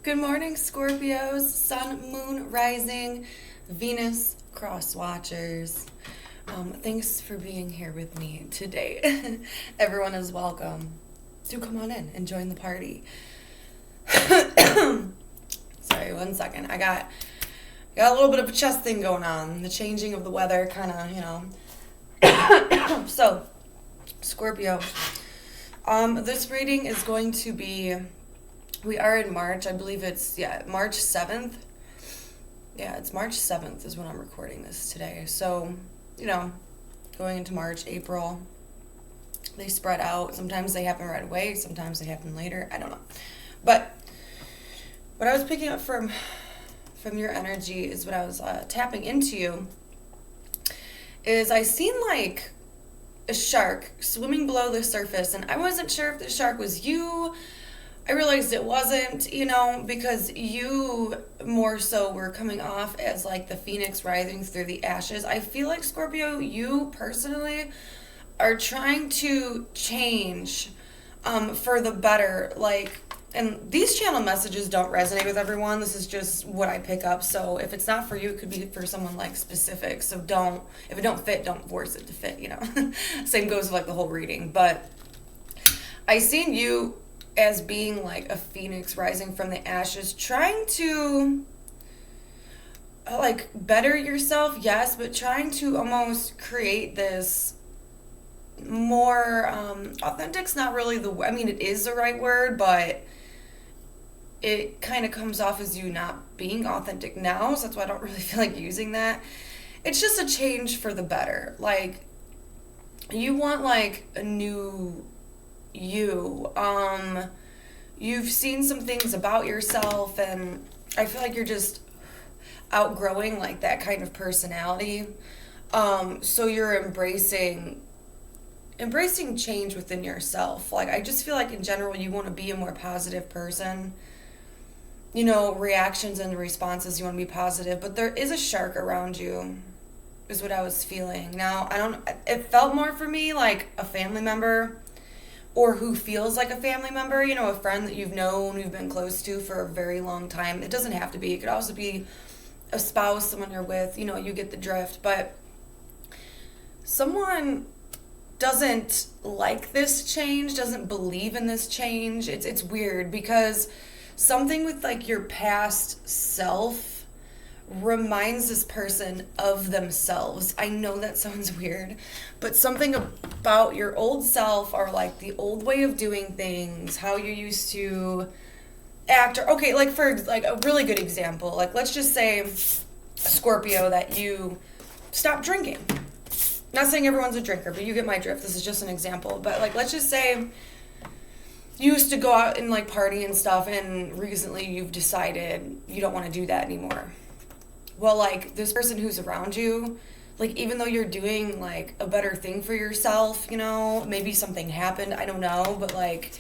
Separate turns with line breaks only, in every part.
Good morning, Scorpios, Sun, Moon, Rising, Venus, Cross Watchers. Thanks for being here with me today. Everyone is welcome. Do come on in and join the party. Sorry, 1 second. I got a little bit of a chest thing going on. The changing of the weather kind of, So, Scorpio. This reading is going to be... We are in March. I believe it's, March 7th. Yeah, it's March 7th is when I'm recording this today. So, going into March, April, they spread out. Sometimes they happen right away. Sometimes they happen later. I don't know. But what I was picking up from your energy is what I was tapping into you is I seen like a shark swimming below the surface, and I wasn't sure if the shark was you. I realized it wasn't, because you more so were coming off as like the phoenix rising through the ashes. I feel like, Scorpio, you personally are trying to change for the better. And these channel messages don't resonate with everyone. This is just what I pick up. So if it's not for you, it could be for someone like specific. So if it don't fit, don't force it to fit, Same goes with like the whole reading. But I seen you as being like a phoenix rising from the ashes, trying to like better yourself, yes, but trying to almost create this more authentic's not really it is the right word, but it kind of comes off as you not being authentic now, so that's why I don't really feel like using that. It's just a change for the better. Like, you want like a new you. You've seen some things about yourself, and I feel like you're just outgrowing like that kind of personality. So you're embracing change within yourself. Like, I just feel like in general you want to be a more positive person. Reactions and responses, you want to be positive, but there is a shark around you, is what I was feeling. Now, it felt more for me like a family member, or who feels like a family member, a friend that you've known, you've been close to for a very long time. It doesn't have to be. It could also be a spouse, someone you're with, you get the drift. But someone doesn't like this change, doesn't believe in this change. It's weird, because something with like your past self reminds this person of themselves. I know that sounds weird, but something about your old self, or like the old way of doing things, how you used to act, or okay, like for like a really good example, like let's just say, Scorpio, that you stop drinking. Not saying everyone's a drinker, but you get my drift. This is just an example. But like, let's just say you used to go out and like party and stuff, and recently you've decided you don't want to do that anymore. Well, like, this person who's around you, like, even though you're doing, like, a better thing for yourself, maybe something happened, I don't know, but, like,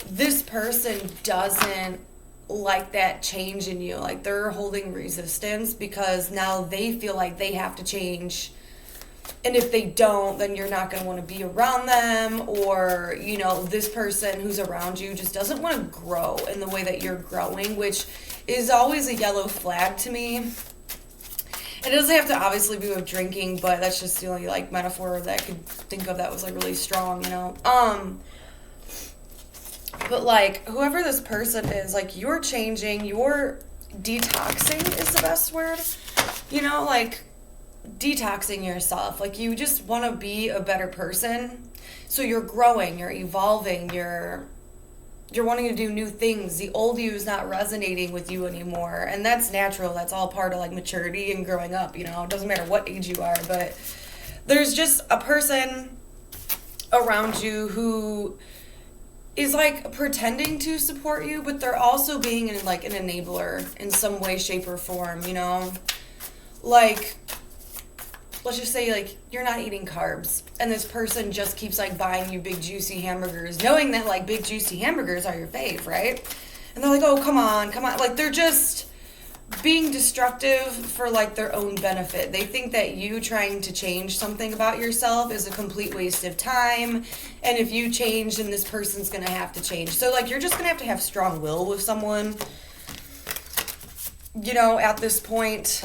this person doesn't like that change in you. Like, they're holding resistance because now they feel like they have to change, and if they don't, then you're not going to want to be around them, or, this person who's around you just doesn't want to grow in the way that you're growing, which is always a yellow flag to me. It doesn't have to obviously be with drinking, but that's just the only like metaphor that I could think of that was like really strong, But like, whoever this person is, like, you're changing, you're detoxing is the best word, like detoxing yourself. Like, you just want to be a better person. So you're growing, you're evolving, you're wanting to do new things. The old you is not resonating with you anymore. And that's natural. That's all part of like maturity and growing up, It doesn't matter what age you are, but there's just a person around you who is like pretending to support you, but they're also being like an enabler in some way, shape, or form, Like, let's just say, like, you're not eating carbs, and this person just keeps, like, buying you big, juicy hamburgers, knowing that, like, big, juicy hamburgers are your fave, right? And they're like, oh, come on. Like, they're just being destructive for, like, their own benefit. They think that you trying to change something about yourself is a complete waste of time, and if you change, then this person's gonna have to change. So, like, you're just gonna have strong will with someone. at this point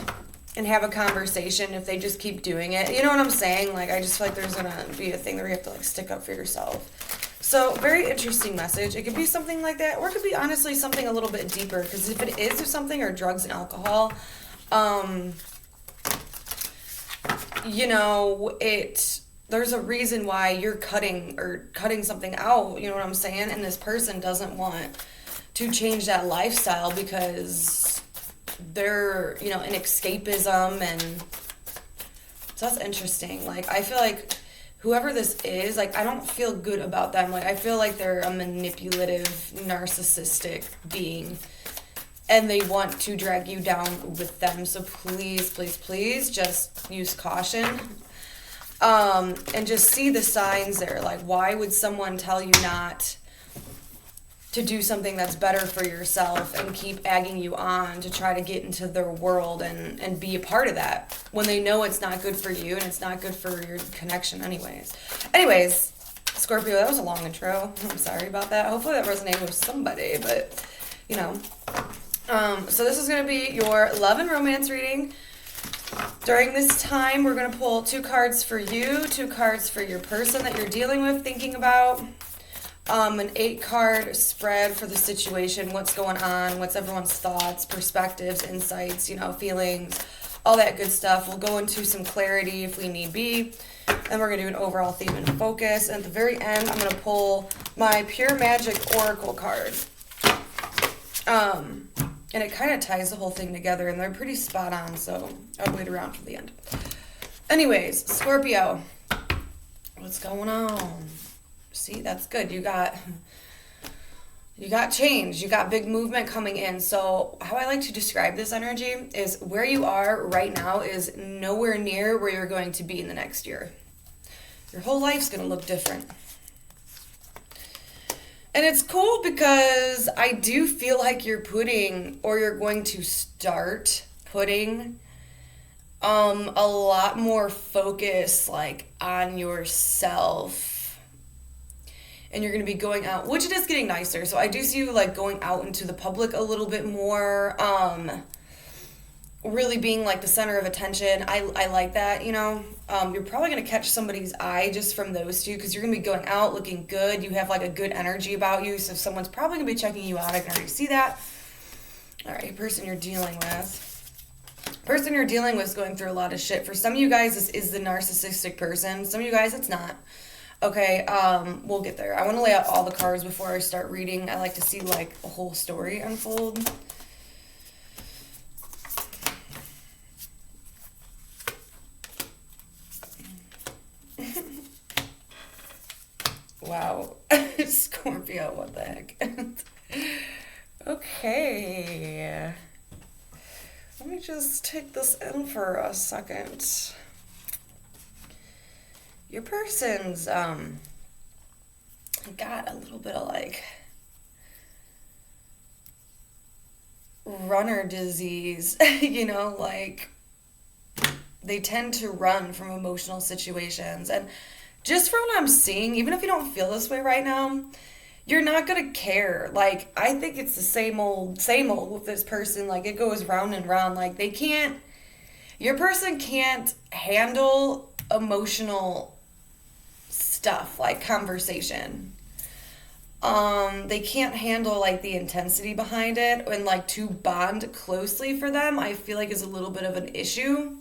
and have a conversation if they just keep doing it. You know what I'm saying? Like, I just feel like there's going to be a thing where you have to, like, stick up for yourself. So, very interesting message. It could be something like that, or it could be, honestly, something a little bit deeper. Because if it is something, or drugs and alcohol, there's a reason why you're cutting something out, you know what I'm saying? And this person doesn't want to change that lifestyle because they're, in escapism. And so that's interesting. Like, I feel like whoever this is, like, I don't feel good about them. Like, I feel like they're a manipulative, narcissistic being, and they want to drag you down with them. So please, please, please just use caution. And just see the signs there. Like, why would someone tell you not to do something that's better for yourself and keep egging you on to try to get into their world and be a part of that when they know it's not good for you and it's not good for your connection anyways. Anyways, Scorpio, that was a long intro. I'm sorry about that. Hopefully that resonated with somebody, but, so this is going to be your love and romance reading. During this time, we're going to pull 2 cards for you, 2 cards for your person that you're dealing with, thinking about, an 8-card spread for the situation, what's going on, what's everyone's thoughts, perspectives, insights, feelings, all that good stuff. We'll go into some clarity if we need be, and we're going to do an overall theme and focus. And at the very end, I'm going to pull my Pure Magic Oracle card. And it kind of ties the whole thing together, and they're pretty spot on, so I'll wait around for the end. Anyways, Scorpio, what's going on? See, that's good. You got change. You got big movement coming in. So how I like to describe this energy is where you are right now is nowhere near where you're going to be in the next year. Your whole life's going to look different. And it's cool because I do feel like you're going to start putting a lot more focus, like, on yourself. And you're going to be going out, which it is getting nicer. So I do see you, like, going out into the public a little bit more, really being, like, the center of attention. I like that, You're probably going to catch somebody's eye just from those two because you're going to be going out looking good. You have, like, a good energy about you. So someone's probably going to be checking you out. I can already see that. All right, person you're dealing with. Person you're dealing with is going through a lot of shit. For some of you guys, this is the narcissistic person. Some of you guys, it's not. Okay, we'll get there. I want to lay out all the cards before I start reading. I like to see, like, a whole story unfold. Wow. Scorpio, what the heck? Okay. Let me just take this in for a second. Your person's got a little bit of, like, runner disease, like, they tend to run from emotional situations. And just from what I'm seeing, even if you don't feel this way right now, you're not gonna care. Like, I think it's the same old with this person. Like, it goes round and round. Like, your person can't handle emotional stuff, like conversation. They can't handle, like, the intensity behind it, and, like, to bond closely for them, I feel like is a little bit of an issue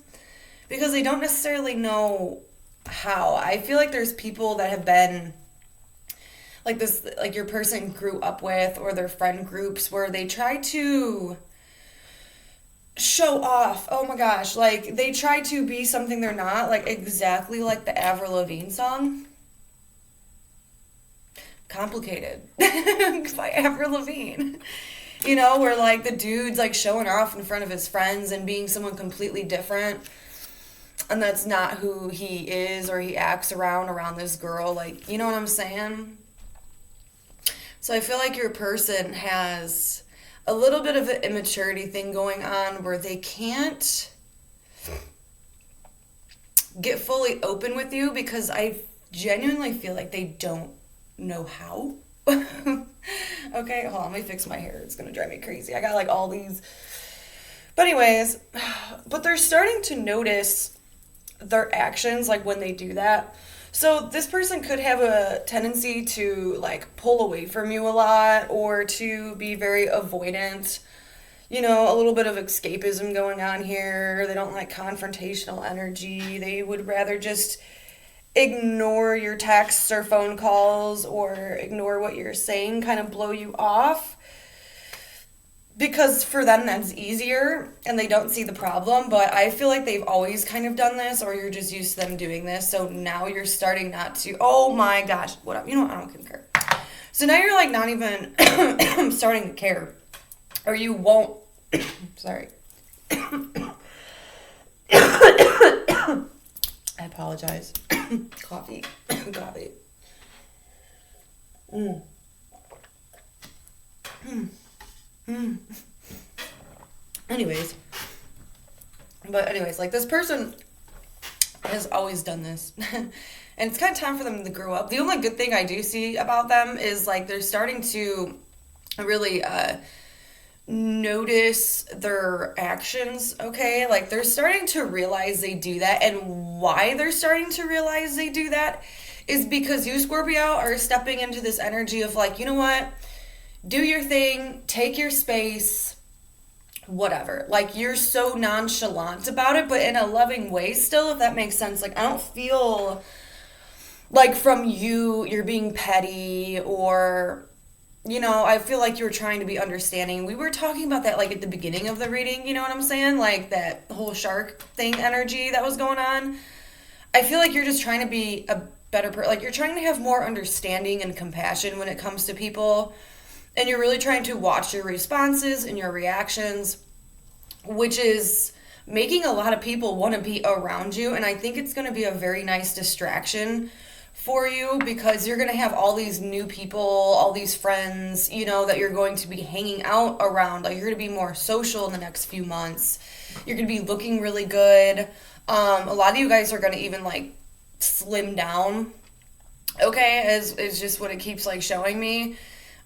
because they don't necessarily know how. I feel like there's people that have been like this, like your person grew up with, or their friend groups where they try to show off. Oh my gosh, like they try to be something they're not, like exactly like the Avril Lavigne song. Complicated by Avril Lavigne. Where like the dude's like showing off in front of his friends and being someone completely different. And that's not who he is, or he acts around this girl. Like, you know what I'm saying? So I feel like your person has a little bit of an immaturity thing going on where they can't get fully open with you because I genuinely feel like they don't know how. Okay, hold on, let me fix my hair. It's gonna drive me crazy. I got like all these But anyways, but they're starting to notice their actions, like when they do that. So this person could have a tendency to like pull away from you a lot or to be very avoidant. A little bit of escapism going on here. They don't like confrontational energy. They would rather just ignore your texts or phone calls or ignore what you're saying, kind of blow you off. Because for them that's easier and they don't see the problem, but I feel like they've always kind of done this, or you're just used to them doing this, so now you're starting not to. Oh my gosh, what? I don't care. So now you're like not even starting to care, or you won't. Sorry. I apologize. Coffee. Coffee. Mm. Mm. Mm. Anyways, like this person has always done this. And it's kind of time for them to grow up. The only good thing I do see about them is like they're starting to really notice their actions, okay? Like they're starting to realize they do that, and why they're starting to realize they do that is because you, Scorpio, are stepping into this energy of like, you know what? Do your thing, take your space, whatever. Like, you're so nonchalant about it, but in a loving way still, if that makes sense. Like, I don't feel like from you, you're being petty or, I feel like you're trying to be understanding. We were talking about that, like, at the beginning of the reading, you know what I'm saying? Like, that whole shark thing energy that was going on. I feel like you're just trying to be a better person. Like, you're trying to have more understanding and compassion when it comes to people. And you're really trying to watch your responses and your reactions, which is making a lot of people want to be around you. And I think it's going to be a very nice distraction for you because you're going to have all these new people, all these friends, that you're going to be hanging out around. Like, you're going to be more social in the next few months. You're going to be looking really good. A lot of you guys are going to even, like, slim down, okay, is just what it keeps, like, showing me.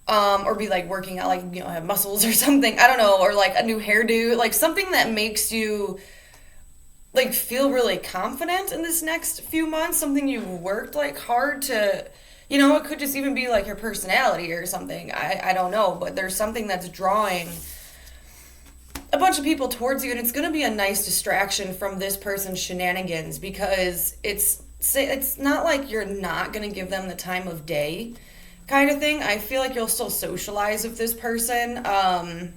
Or be like working out, like, have muscles or something. I don't know. Or like a new hairdo, like something that makes you like feel really confident in this next few months. Something you worked like hard to, it could just even be like your personality or something. I don't know. But there's something that's drawing a bunch of people towards you. And it's going to be a nice distraction from this person's shenanigans because it's not like you're not going to give them the time of day kind of thing. I feel like you'll still socialize with this person, but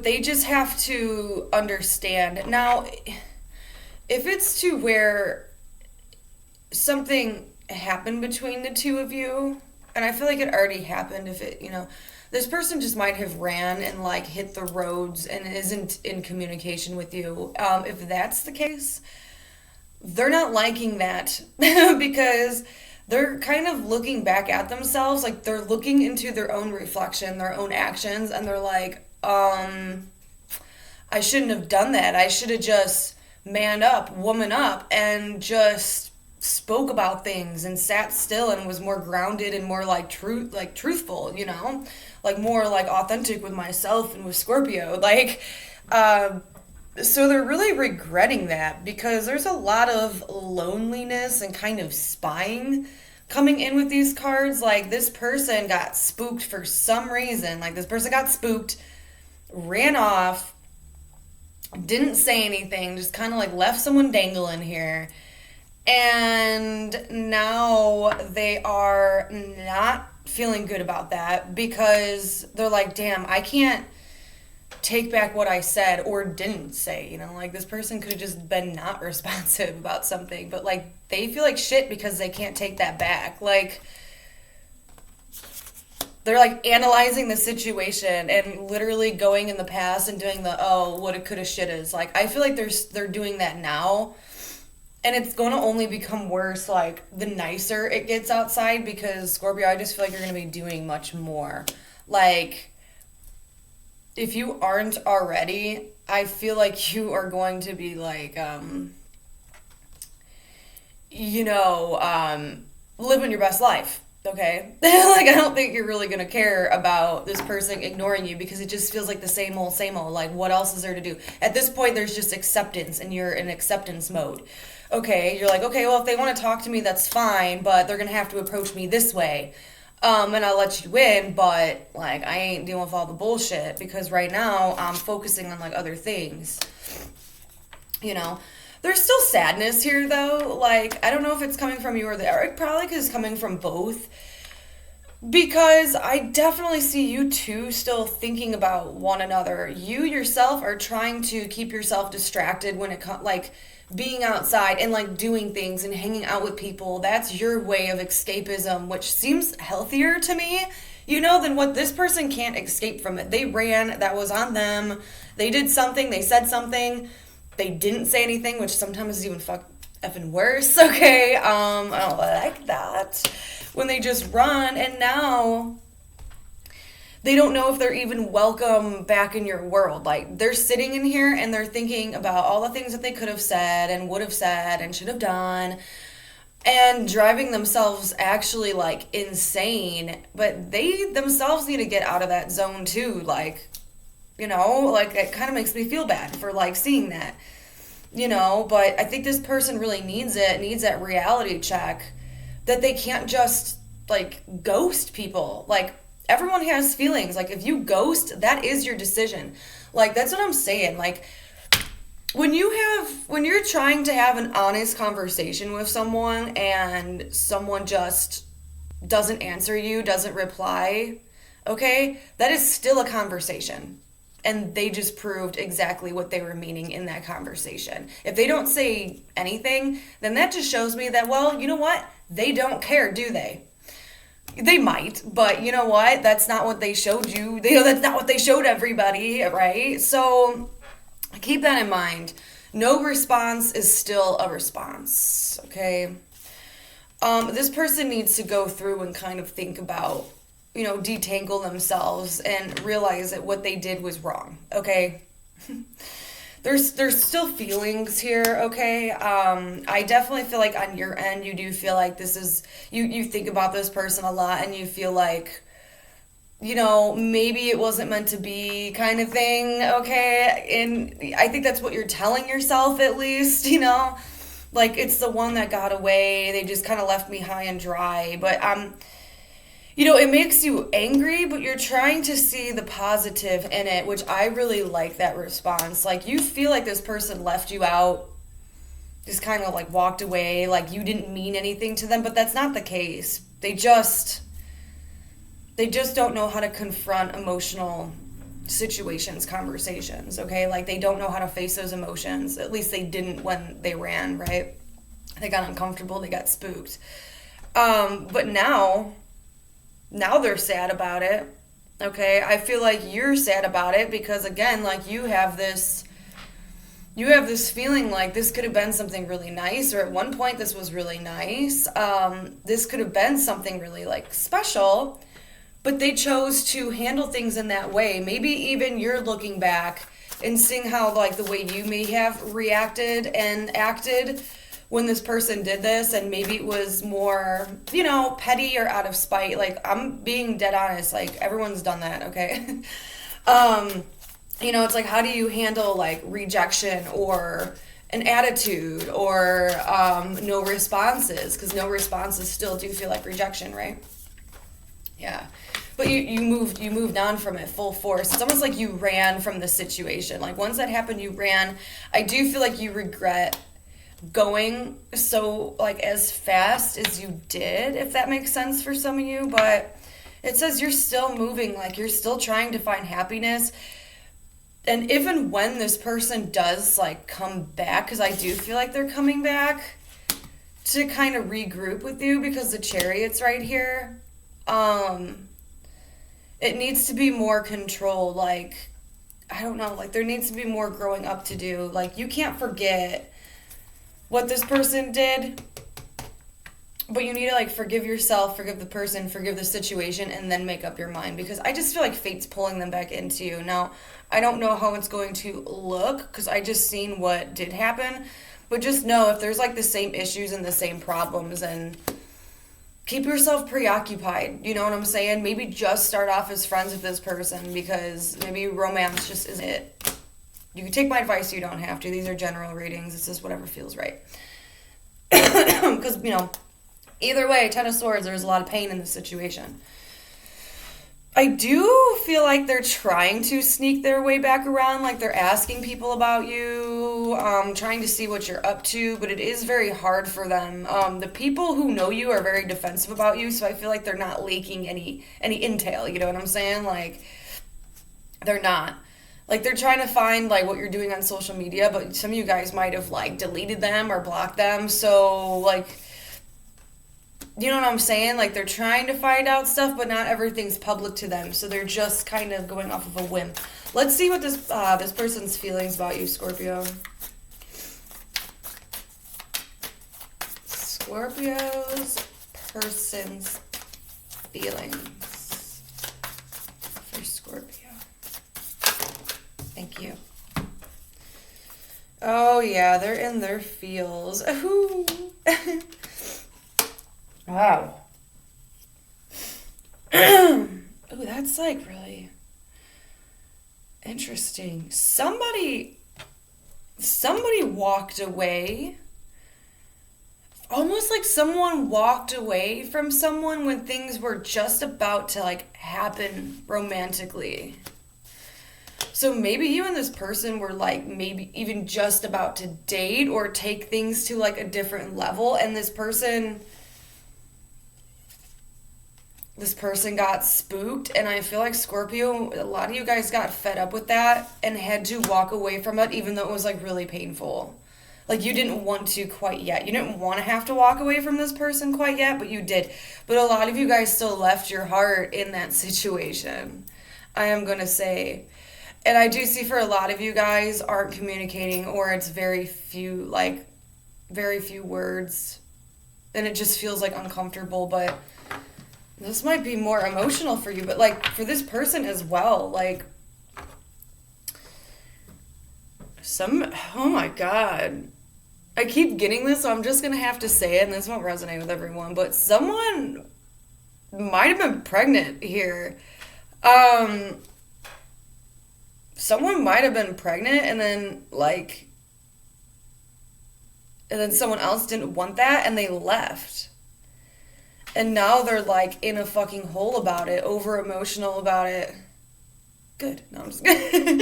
they just have to understand. Now, if it's to where something happened between the two of you, and I feel like it already happened, if it, this person just might have ran and like hit the roads and isn't in communication with you. If that's the case, they're not liking that because they're kind of looking back at themselves, like they're looking into their own reflection, their own actions, and they're like, I shouldn't have done that. I should have just manned up, woman up, and just spoke about things and sat still and was more grounded and more like truthful, like more like authentic with myself and with Scorpio. Like, so they're really regretting that because there's a lot of loneliness and kind of spying coming in with these cards. Like, this person got spooked for some reason. Like, this person got spooked, ran off, didn't say anything, just kind of like left someone dangling here. And now they are not feeling good about that because they're like, damn, I can't take back what I said or didn't say, like this person could have just been not responsive about something, but like they feel like shit because they can't take that back. Like, they're like analyzing the situation and literally going in the past and doing the, oh, what it could have, shit is. Like, I feel like they're doing that now, and it's going to only become worse like the nicer it gets outside because Scorpio, I just feel like you're going to be doing much more. Like, if you aren't already, I feel like you are going to be like, living your best life. Okay? Like, I don't think you're really gonna care about this person ignoring you because it just feels like the same old, same old. Like, what else is there to do? At this point, there's just acceptance, and you're in acceptance mode. Okay, you're like, okay, well, if they want to talk to me, that's fine, but they're gonna have to approach me this way. And I'll let you in, but, like, I ain't dealing with all the bullshit because right now I'm focusing on, like, other things. You know? There's still sadness here, though. Like, I don't know if it's coming from you or it probably is coming from both. Because I definitely see you two still thinking about one another. You yourself are trying to keep yourself distracted when it comes, like, being outside and, like, doing things and hanging out with people. That's your way of escapism, which seems healthier to me, than what this person can't escape from it. They ran, that was on them. They did something, they said something. They didn't say anything, which sometimes is even effing worse, okay? I don't like that. When they just run, and now they don't know if they're even welcome back in your world. Like, they're sitting in here, and they're thinking about all the things that they could have said, and would have said, and should have done, and driving themselves actually, like, insane. But they themselves need to get out of that zone, too, like... like, it kind of makes me feel bad for, like, seeing that, but I think this person really needs that reality check that they can't just, like, ghost people. Like, everyone has feelings. Like, if you ghost, that is your decision. Like, that's what I'm saying. Like, when you're trying to have an honest conversation with someone and someone just doesn't answer you, doesn't reply, okay, that is still a conversation. And they just proved exactly what they were meaning in that conversation. If they don't say anything, then that just shows me that, well, you know what? They don't care, do they? They might, but you know what? That's not what they showed you. That's not what they showed everybody, right? So keep that in mind. No response is still a response, okay? This person needs to go through and kind of think about, detangle themselves and realize that what they did was wrong, okay? There's still feelings here, okay? I definitely feel like on your end, you do feel like this is, you think about this person a lot and you feel like, maybe it wasn't meant to be kind of thing, okay? And I think that's what you're telling yourself at least, Like, it's the one that got away, they just kind of left me high and dry, but it makes you angry, but you're trying to see the positive in it, which I really like that response. Like, you feel like this person left you out, just kind of, like, walked away, like you didn't mean anything to them, but that's not the case. They just don't know how to confront emotional situations, conversations, okay? Like, they don't know how to face those emotions. At least they didn't when they ran, right? They got uncomfortable, they got spooked. But now they're sad about it, okay? I feel like you're sad about it because, again, like, you have this feeling like this could have been something really nice, or at one point this was really nice. This could have been something really, like, special, but they chose to handle things in that way. Maybe even you're looking back and seeing how, like, the way you may have reacted and acted when this person did this, and maybe it was more, petty or out of spite. Like, I'm being dead honest. Like, everyone's done that, okay? It's like, how do you handle, like, rejection or an attitude or no responses? Because no responses still do feel like rejection, right? Yeah. But you moved on from it full force. It's almost like you ran from the situation. Like, once that happened, you ran. I do feel like you regret going so, like, as fast as you did, if that makes sense for some of you, but it says you're still moving, like, you're still trying to find happiness. And even when this person does, like, come back, because I do feel like they're coming back to kind of regroup with you because the Chariot's right here, it needs to be more controlled. Like, I don't know, like, there needs to be more growing up to do. Like, you can't forget what this person did, but you need to, like, forgive yourself, forgive the person, forgive the situation, and then make up your mind, because I just feel like fate's pulling them back into you. Now, I don't know how it's going to look, because I just seen what did happen, but just know if there's, like, the same issues and the same problems, and keep yourself preoccupied. You know what I'm saying? Maybe just start off as friends with this person, because maybe romance just isn't it. You can take my advice, you don't have to. These are general readings. It's just whatever feels right. Because, either way, Ten of Swords, there's a lot of pain in this situation. I do feel like they're trying to sneak their way back around, like they're asking people about you, trying to see what you're up to, but it is very hard for them. The people who know you are very defensive about you, so I feel like they're not leaking any intel, you know what I'm saying? Like, they're not. Like, they're trying to find, like, what you're doing on social media, but some of you guys might have, like, deleted them or blocked them, so, like, you know what I'm saying? Like, they're trying to find out stuff, but not everything's public to them. So they're just kind of going off of a whim. Let's see what this person's feelings about you, Scorpio. Scorpio's person's feelings for Scorpio. Thank you. Oh, yeah, they're in their feels. Ooh. Wow. Ooh, that's like really interesting. Somebody walked away. Almost like someone walked away from someone when things were just about to like happen romantically. So maybe you and this person were like maybe even just about to date or take things to like a different level, and this person got spooked, and I feel like Scorpio, a lot of you guys got fed up with that and had to walk away from it, even though it was like really painful. Like, you didn't want to quite yet. You didn't want to have to walk away from this person quite yet, but you did. But a lot of you guys still left your heart in that situation, I am going to say. And I do see for a lot of you guys aren't communicating, or it's very few words, and it just feels like uncomfortable. But this might be more emotional for you, but like for this person as well, like oh my God. I keep getting this, so I'm just going to have to say it, and this won't resonate with everyone, but someone might have been pregnant here. Someone might have been pregnant, and then someone else didn't want that, and they left. And now they're like in a fucking hole about it, over emotional about it. Good. No, I'm just kidding.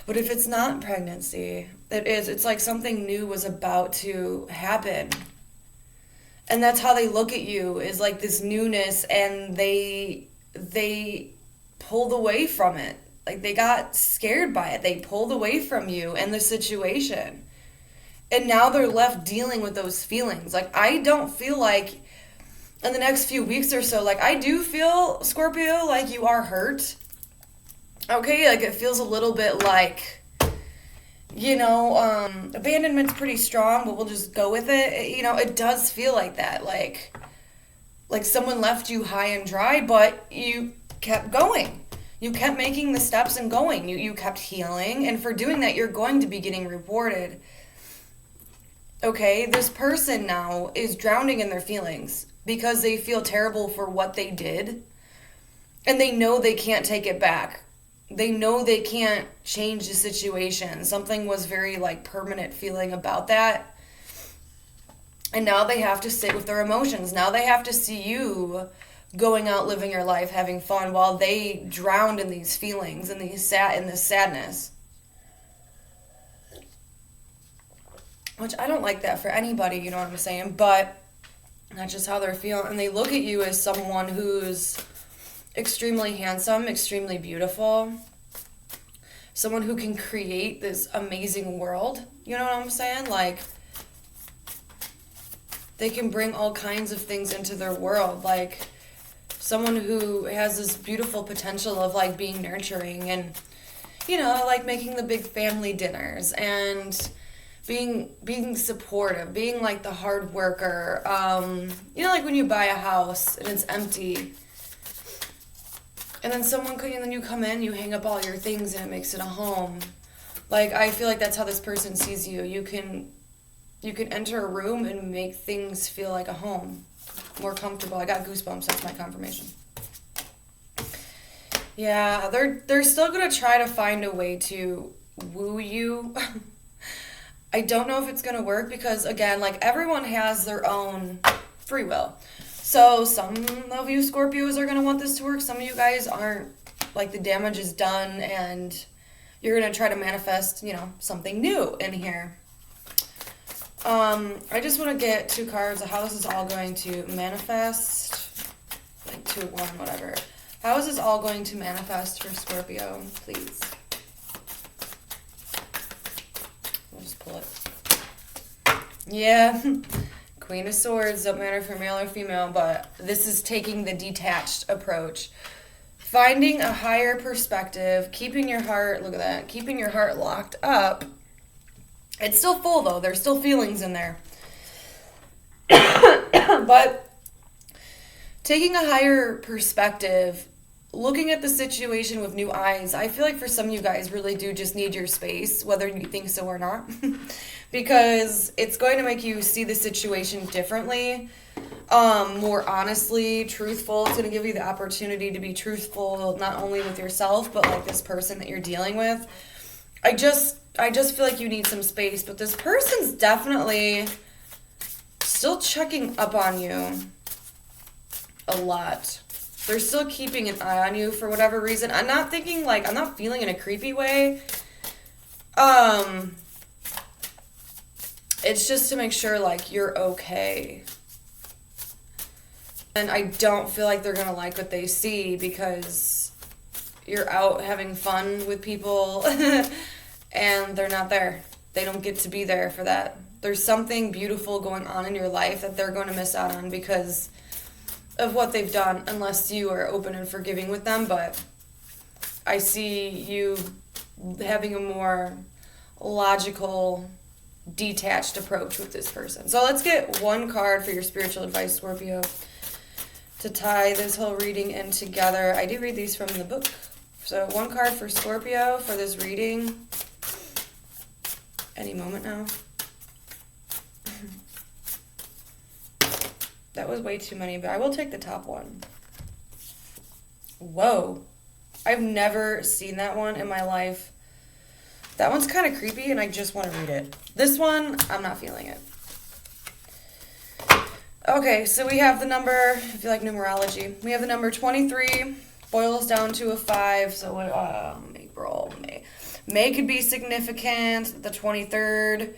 But if it's not pregnancy, it is. It's like something new was about to happen. And that's how they look at you, is like this newness, and they pulled away from it. Like, they got scared by it. They pulled away from you and the situation. And now they're left dealing with those feelings. Like, I don't feel like in the next few weeks or so, like, I do feel, Scorpio, like you are hurt. Okay, like it feels a little bit like, abandonment's pretty strong, but we'll just go with it. It does feel like that. Like someone left you high and dry, but you kept going. You kept making the steps and going. You kept healing, and for doing that, you're going to be getting rewarded. Okay, this person now is drowning in their feelings because they feel terrible for what they did, and they know they can't take it back. They know they can't change the situation. Something was very permanent feeling about that. And now they have to sit with their emotions. Now they have to see you going out, living your life, having fun, while they drowned in these feelings and in this sadness. Which I don't like that for anybody, you know what I'm saying? But that's just how they're feeling. And they look at you as someone who's extremely handsome, extremely beautiful. Someone who can create this amazing world. You know what I'm saying? Like, they can bring all kinds of things into their world. Like, someone who has this beautiful potential of being nurturing and, making the big family dinners and being supportive, being the hard worker. When you buy a house and it's empty, and then then you come in, you hang up all your things, and it makes it a home. I feel like that's how this person sees you. You can You can enter a room and make things feel like a home, more comfortable. I got goosebumps. That's my confirmation. Yeah, they're still gonna try to find a way to woo you. I don't know if it's gonna work because again, like everyone has their own free will. So some of you Scorpios are gonna want this to work. Some of you guys aren't. Like the damage is done, and you're gonna try to manifest, something new in here. I just want to get 2 cards of how this is all going to manifest. Like 2, 1, whatever. How is this all going to manifest for Scorpio, please? We'll just pull it. Yeah. Queen of Swords, don't matter if you're male or female, but this is taking the detached approach. Finding a higher perspective, keeping your heart, look at that, keeping your heart locked up. It's still full though, there's still feelings in there. But taking a higher perspective, looking at the situation with new eyes, I feel like for some of you guys really do just need your space, whether you think so or not. Because it's going to make you see the situation differently, more honestly, truthful. It's going to give you the opportunity to be truthful, not only with yourself, but like this person that you're dealing with. I just feel like you need some space, but this person's definitely still checking up on you a lot. They're still keeping an eye on you for whatever reason. I'm not feeling in a creepy way. It's just to make sure, like, you're okay. And I don't feel like they're gonna like what they see because you're out having fun with people and they're not there. They don't get to be there for that. There's something beautiful going on in your life that they're going to miss out on because of what they've done, unless you are open and forgiving with them. But I see you having a more logical, detached approach with this person. So let's get 1 card for your spiritual advice, Scorpio, to tie this whole reading in together. I do read these from the book. So 1 card for Scorpio for this reading. Any moment now. That was way too many, but I will take the top one. Whoa. I've never seen that one in my life. That one's kind of creepy, and I just want to read it. This one, I'm not feeling it. Okay, so we have the number, if you like numerology, we have the number 23, boils down to a 5, so April, May. May could be significant, the 23rd,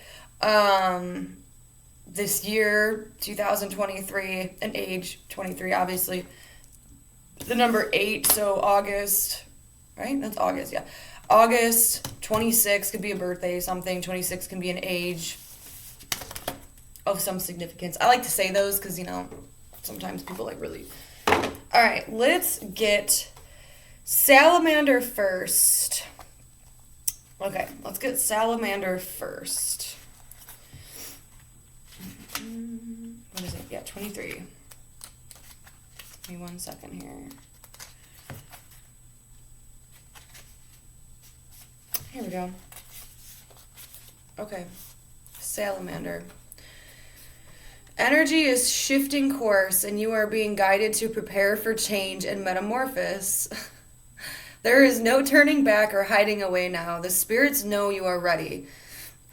this year, 2023, and age 23, obviously. The number 8, so August, right? That's August, yeah. August, 26 could be a birthday, something. 26 can be an age of some significance. I like to say those because, sometimes people really... All right, let's get Salamander first. Okay, let's get Salamander first. What is it? Yeah, 23. Give me 1 second here. Here we go. Okay, Salamander. Energy is shifting course, and you are being guided to prepare for change and metamorphosis. There is no turning back or hiding away now. The spirits know you are ready.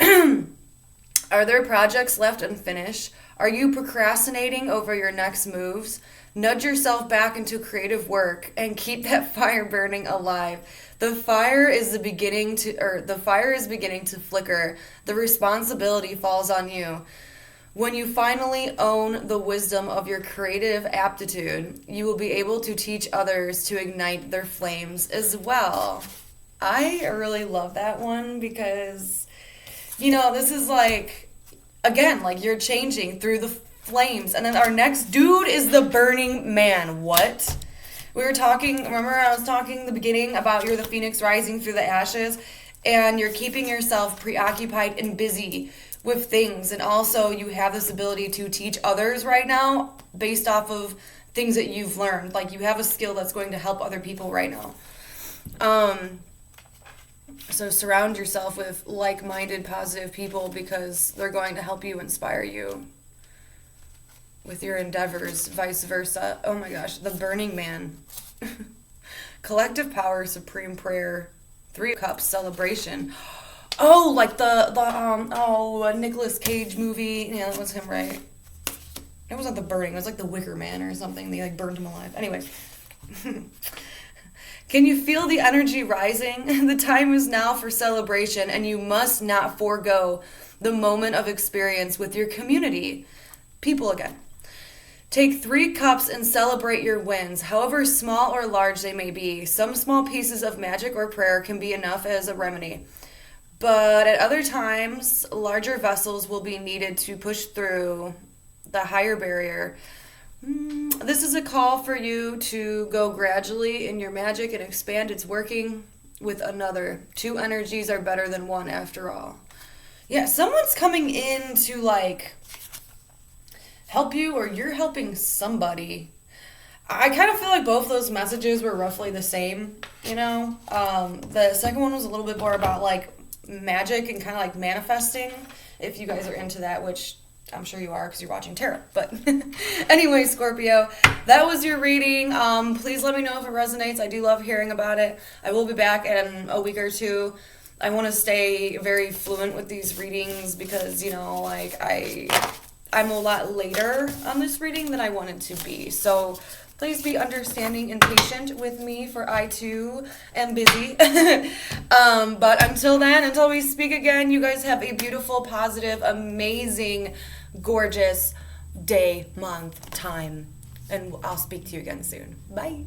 Are there projects left unfinished? Are you procrastinating over your next moves? Nudge yourself back into creative work and keep that fire burning alive. The fire is beginning to flicker. The responsibility falls on you. When you finally own the wisdom of your creative aptitude, you will be able to teach others to ignite their flames as well. I really love that one because, this is again, you're changing through the flames. And then our next dude is the Burning Man. What? We were talking, remember I was talking in the beginning about you're the phoenix rising through the ashes, and you're keeping yourself preoccupied and busy with things, and also you have this ability to teach others right now based off of things that you've learned. You have a skill that's going to help other people right now. So surround yourself with like-minded, positive people because they're going to help you, inspire you with your endeavors, vice versa. Oh my gosh, the Burning Man. Collective power, supreme prayer, 3 cups celebration. Oh, like the Nicolas Cage movie. Yeah, that was him, right? It wasn't the burning. It was like the Wicker Man or something. They like burned him alive. Anyway. Can you feel the energy rising? The time is now for celebration, and you must not forego the moment of experience with your community. People again. Take 3 cups and celebrate your wins, however small or large they may be. Some small pieces of magic or prayer can be enough as a remedy. But at other times, larger vessels will be needed to push through the higher barrier. This is a call for you to go gradually in your magic and expand its working with another. 2 energies are better than 1 after all. Yeah, someone's coming in to like help you, or you're helping somebody. I kind of feel like both those messages were roughly the same, you know? The second one was a little bit more about like magic and kind of like manifesting, if you guys are into that, which I'm sure you are because you're watching tarot. But anyway, Scorpio, that was your reading. Please let me know if it resonates. I do love hearing about it. I will be back in a week or two. I want to stay very fluent with these readings because, you know, like I'm a lot later on this reading than I wanted to be. So please be understanding and patient with me, for I too am busy. But until then, until we speak again, you guys have a beautiful, positive, amazing, gorgeous day, month, time. And I'll speak to you again soon. Bye.